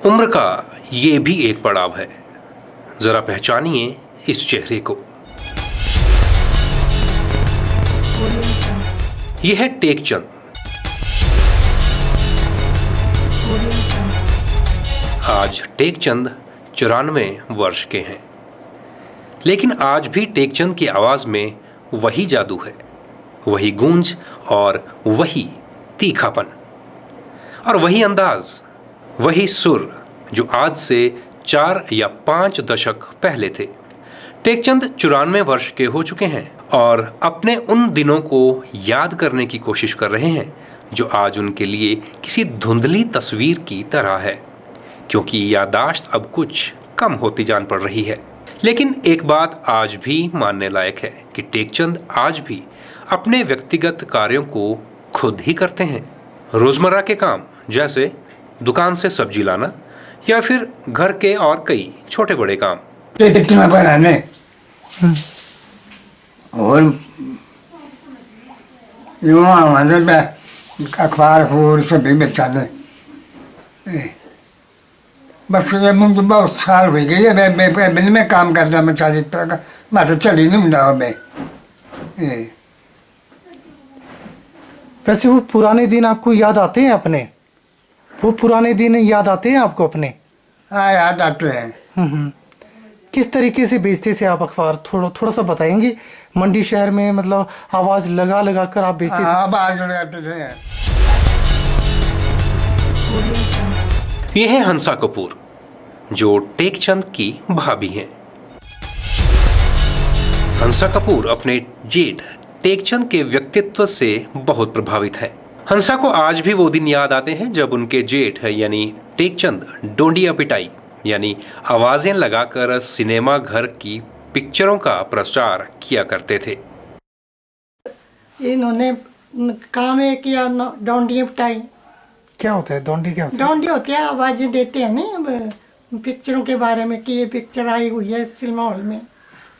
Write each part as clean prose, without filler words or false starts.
उम्र का ये भी एक पड़ाव है। जरा पहचानिए इस चेहरे को। यह है टेकचंद। आज टेकचंद 94 वर्ष के हैं, लेकिन आज भी टेकचंद की आवाज में वही जादू है, वही गूंज और वही तीखापन और वही अंदाज, वही सुर जो आज से 4 या 5 दशक पहले थे। टेकचंद 94 वर्ष के हो चुके हैं और अपने उन दिनों को याद करने की कोशिश कर रहे हैं जो आज उनके लिए किसी धुंधली तस्वीर की तरह है, क्योंकि याददाश्त अब कुछ कम होती जान पड़ रही है। लेकिन एक बात आज भी मानने लायक है कि टेकचंद आज भी अपने व्यक्तिगत कार्यों को खुद ही करते हैं। रोजमर्रा के काम जैसे दुकान से सब्जी लाना या फिर घर के और कई छोटे बड़े काम। बनाने और अखबार और सभी बेचाने, बस ये मुझे बहुत साल हो गए मैं में काम करता, मैं 40 तरह का मैं तो चल ही नहीं रहा मैं। वैसे वो पुराने दिन आपको याद आते हैं अपने? वो पुराने दिन याद आते हैं आपको अपने? हाँ याद आते हैं। किस तरीके से बेचते थे आप अखबार? थोड़ा सा बताएंगे। मंडी शहर में मतलब आवाज लगा लगा कर आप बेचते थे? आवाज लगाते थे। यह है हंसा कपूर, जो टेकचंद की भाभी हैं। हंसा कपूर अपने जेठ टेकचंद के व्यक्तित्व से बहुत प्रभावित है। हंसा को आज भी वो दिन याद आते हैं जब उनके जेठ यानी टेकचंद डोंडिया पिटाई यानी आवाजें लगाकर सिनेमा घर की पिक्चरों का प्रचार किया करते थे। इन्होंने काम है किया डोंडिया पिटाई। क्या होता है डोंडी? क्या होता है? डोंडी होती है, आवाजें देते हैं नहीं अब पिक्चरों के बारे में कि ये पिक्चर आई हुई है सिनेमा हॉल में,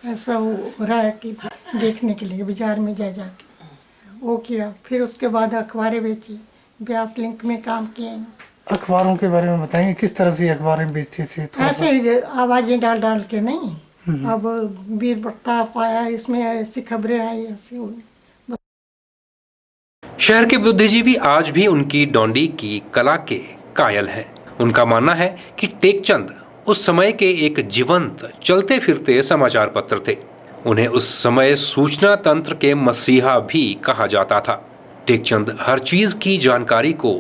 ऐसा हो रहा है कि देखने के लिए बाजार में जा जाके वो किया। फिर उसके बाद अखबारें बेची, ब्यास लिंक में काम किए। अखबारों के बारे में बताएंगे, किस तरह से अखबारें बेचते थे? ऐसे ही आवाजें डाल डाल के नहीं। अब वीर प्रताप आया, इसमें ऐसी खबरें आई, ऐसी हुई। शहर के बुद्धिजीवी आज भी उनकी डोंडी की कला के कायल हैं। उनका मानना है कि टेकचंद उस समय के एक जीवंत चलते फिरते समाचार पत्र थे। उन्हें उस समय सूचना तंत्र के मसीहा भी कहा जाता था। टेकचंद हर चीज की जानकारी को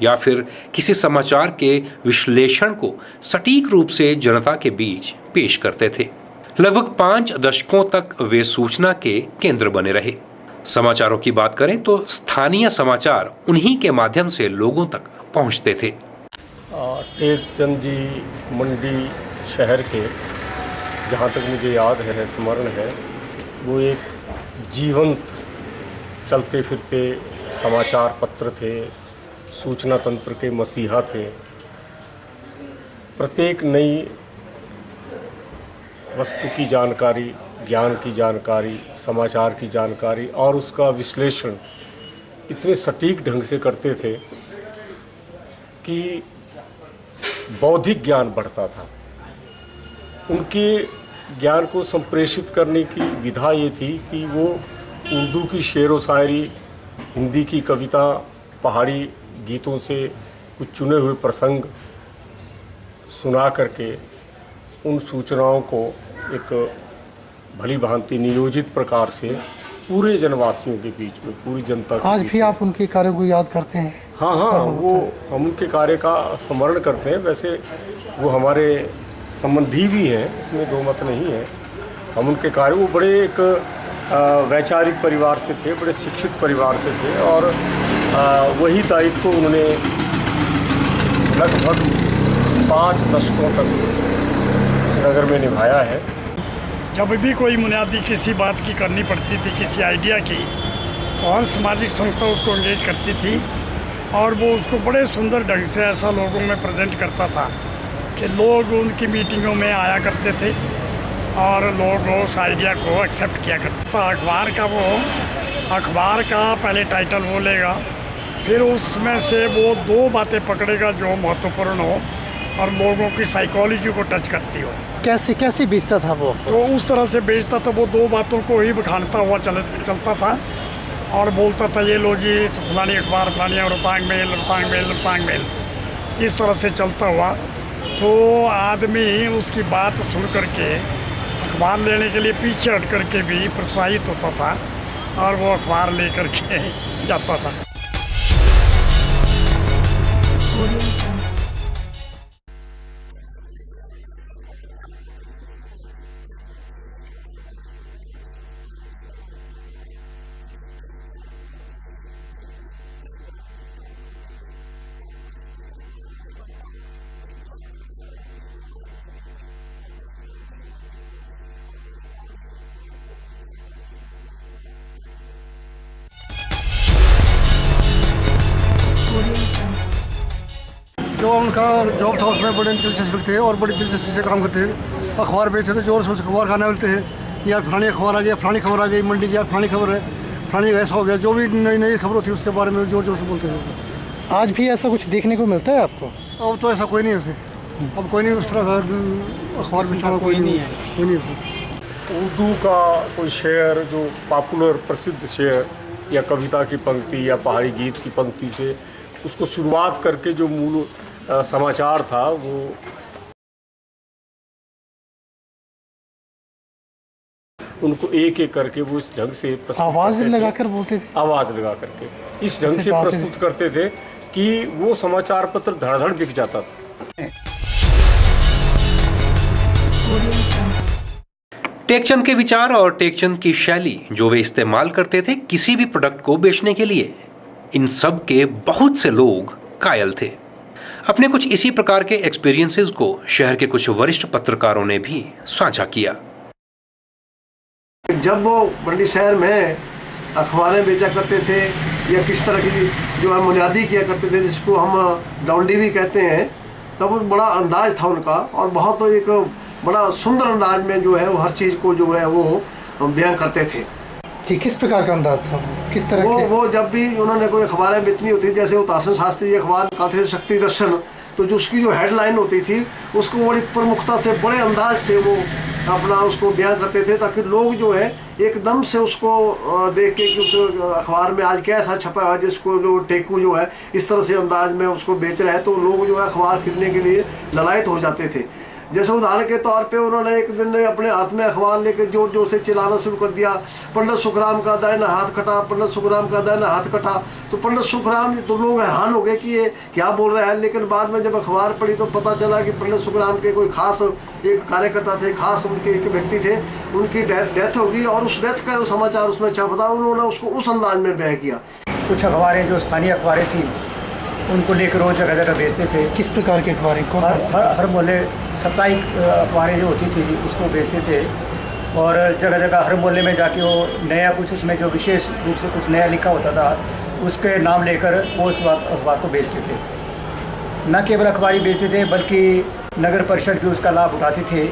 या फिर किसी समाचार के विश्लेषण को सटीक रूप से जनता के बीच पेश करते थे। लगभग 5 दशकों तक वे सूचना के केंद्र बने रहे। समाचारों की बात करें तो स्थानीय समाचार उन्हीं के माध्यम से लोगों तक पहुंचते थे। टेकचंद जी मंडी शहर के, जहाँ तक मुझे याद है, स्मरण है, वो एक जीवंत चलते फिरते समाचार पत्र थे, सूचना तंत्र के मसीहा थे। प्रत्येक नई वस्तु की जानकारी, ज्ञान की जानकारी, समाचार की जानकारी और उसका विश्लेषण इतने सटीक ढंग से करते थे कि बौद्धिक ज्ञान बढ़ता था। उनके ज्ञान को संप्रेषित करने की विधा ये थी कि वो उर्दू की शेर व शायरी, हिंदी की कविता, पहाड़ी गीतों से कुछ चुने हुए प्रसंग सुना करके उन सूचनाओं को एक भली भांति नियोजित प्रकार से पूरे जनवासियों के बीच में, पूरी जनता के आज बीच भी आप उनके कार्यों को याद करते हैं? हाँ, वो हम उनके कार्य का स्मरण करते हैं। वैसे वो हमारे संबंधी भी हैं, इसमें दो मत नहीं है। हम उनके कार्य, वो बड़े एक वैचारिक परिवार से थे, बड़े शिक्षित परिवार से थे और वही दायित्व उन्होंने लगभग 5 दशकों तक इस नगर में निभाया है। जब भी कोई बुनियादी किसी बात की करनी पड़ती थी, किसी आइडिया की, तो हर सामाजिक संस्था उसको एंगेज करती थी और वो उसको बड़े सुंदर ढंग से ऐसा लोगों में प्रेजेंट करता था कि लोग उनकी मीटिंगों में आया करते थे और लोग उस आइडिया को एक्सेप्ट किया करते थे। अखबार का पहले टाइटल वो लेगा, फिर उसमें से वो 2 बातें पकड़ेगा जो महत्वपूर्ण हो और लोगों की साइकोलॉजी को टच करती हो। कैसे कैसे बेचता था वो? तो उस तरह से बेचता था वो, दो बातों को ही बखानता हुआ चलता था और बोलता था ये लो जी तो फलानी अखबार फलानी Rohtang mail Rohtang mail Rohtang mail, इस तरह से चलता हुआ। तो आदमी उसकी बात सुन करके अखबार लेने के लिए पीछे हट करके भी प्रोत्साहित होता था और वो अखबार ले करके जाता था। जो उनका जॉब था उसमें बड़े दिलचस्पी थे और बड़ी दिलचस्पी से काम करते थे। अखबार बेचते थे, जोर से उस अखबार खाने मिलते हैं, या फलानी अखबार आ गया, फलानी खबर आ गई मंडी की, या फलानी खबर है, फलानी ऐसा हो गया, जो भी नई नई खबर होती है उसके बारे में जोर जोर से बोलते थे। आज भी ऐसा कुछ देखने को मिलता है आपको? अब तो ऐसा कोई नहीं है उसे, अब कोई नहीं उस तरह का अखबार बेचने कोई नहीं है, कोई नहीं है। उर्दू का कोई शेर जो पॉपुलर प्रसिद्ध शेर या कविता की पंक्ति या पहाड़ी गीत की पंक्ति से उसको शुरुआत करके जो मूल समाचार था वो उनको एक एक करके वो इस ढंग से आवाज लगाकर बोलते थे, आवाज लगा करके इस ढंग से प्रस्तुत करते थे कि वो समाचार पत्र धड़ाधड़ बिक जाता था। टेकचंद के विचार और टेकचंद की शैली जो वे इस्तेमाल करते थे किसी भी प्रोडक्ट को बेचने के लिए, इन सब के बहुत से लोग कायल थे। अपने कुछ इसी प्रकार के एक्सपीरियंसेस को शहर के कुछ वरिष्ठ पत्रकारों ने भी साझा किया। जब वो मंडी शहर में अखबारें बेचा करते थे या किस तरह की जो है बुनियादी किया करते थे, जिसको हम डॉन्डी भी कहते हैं, तब वो बड़ा अंदाज था उनका और बहुत एक बड़ा सुंदर अंदाज में जो है वो हर चीज़ को जो है वो बयान करते थे। जी, किस प्रकार का अंदाज था? किस तरह वो जब भी उन्होंने कोई अखबारें बेचनी होती थी, जैसे उतासन शास्त्री अखबार कहते थे शक्ति दर्शन, तो जो उसकी जो हेडलाइन होती थी उसको बड़ी प्रमुखता से बड़े अंदाज से वो अपना उसको बयान करते थे, ताकि लोग जो है एकदम से उसको देख के कि उस अखबार में आज क्या ऐसा छपा है जिसको लोग टेकू जो है इस तरह से अंदाज में उसको बेच रहे हैं, तो लोग जो है अखबार खरीदने के लिए ललायत हो जाते थे। जैसे उदाहरण के तौर पे उन्होंने एक दिन अपने हाथ में अखबार लेकर जोर जोर से चिल्लाना शुरू कर दिया, पंडित सुखराम का दाहिना हाथ कटा, पंडित सुखराम का दाहिना हाथ कटा। तो पंडित सुखराम, तो लोग हैरान हो गए कि ये क्या बोल रहा है, लेकिन बाद में जब अखबार पढ़ी तो पता चला कि पंडित सुखराम के कोई खास एक कार्यकर्ता थे, खास उनके एक व्यक्ति थे, उनकी डेथ होगी और उस डेथ का जो समाचार उसमें छपा था उन्होंने उसको उस अंदाज में बयां किया। कुछ अखबारें जो स्थानीय अखबारें थी उनको लेकर रोज जगह जगह बेचते थे। किस प्रकार के अखबारें? कौन? हर मोहल्ले साप्ताहिक अखबारें जो होती थी उसको बेचते थे और जगह जगह हर मोहल्ले में जाके वो नया कुछ उसमें जो विशेष रूप से कुछ नया लिखा होता था उसके नाम लेकर वो उस अखबार को बेचते थे। न केवल अखबारी बेचते थे बल्कि नगर परिषद भी उसका लाभ उठाते थे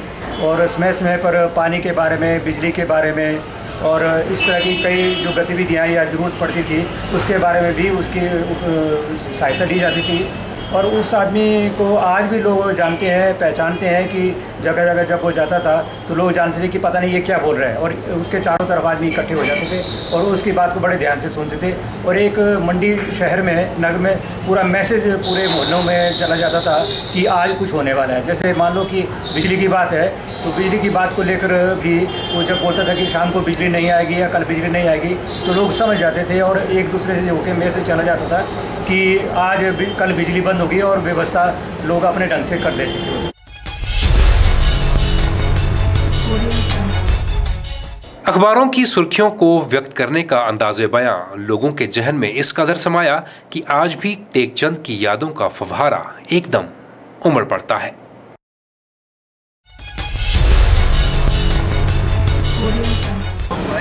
और समय समय पर पानी के बारे में, बिजली के बारे में और इस तरह की कई जो गतिविधियाँ या ज़रूरत पड़ती थी उसके बारे में भी उसकी सहायता दी जाती थी। और उस आदमी को आज भी लोग जानते हैं, पहचानते हैं कि जगह जगह जब वो जाता था तो लोग जानते थे कि पता नहीं ये क्या बोल रहा है, और उसके चारों तरफ आदमी इकट्ठे हो जाते थे और उसकी बात को बड़े ध्यान से सुनते थे। और एक मंडी शहर में, नगर में पूरा मैसेज पूरे मोहल्लों में चला जाता था कि आज कुछ होने वाला है। जैसे मान लो कि बिजली की बात है तो बिजली की बात को लेकर भी वो जब बोलता था कि शाम को बिजली नहीं आएगी या कल बिजली नहीं आएगी तो लोग समझ जाते थे और एक दूसरे से होकर मैसेज चला जाता था कि आज कल बिजली बंद होगी और व्यवस्था लोग अपने ढंग से कर देते थे। अखबारों की सुर्खियों को व्यक्त करने का अंदाज़े बयां लोगों के जहन में इस कदर समाया कि आज भी टेकचंद की यादों का फव्वारा एकदम उमड़ पड़ता है।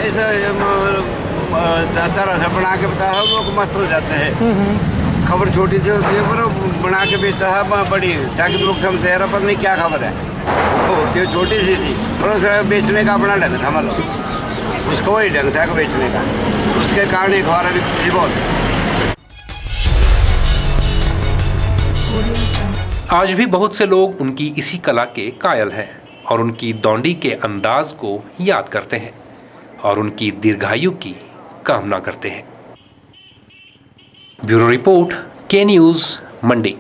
ऐसा तरह से बना के बताया है, लोग मस्त हो जाते हैं। खबर छोटी सी होती है पर बना के बेचता है बड़ी, ताकि लोग समझते हैं पर नहीं क्या खबर है, होती है छोटी सी थी और उसे बेचने का अपना ढंग था, हमारा उसको वही ढंग था बेचने का, उसके कारण एक बार अभी बहुत। आज भी बहुत से लोग उनकी इसी कला के कायल हैं और उनकी दौंडी के अंदाज को याद करते हैं और उनकी दीर्घायु की कामना करते हैं। ब्यूरो रिपोर्ट, के न्यूज़, मंडी।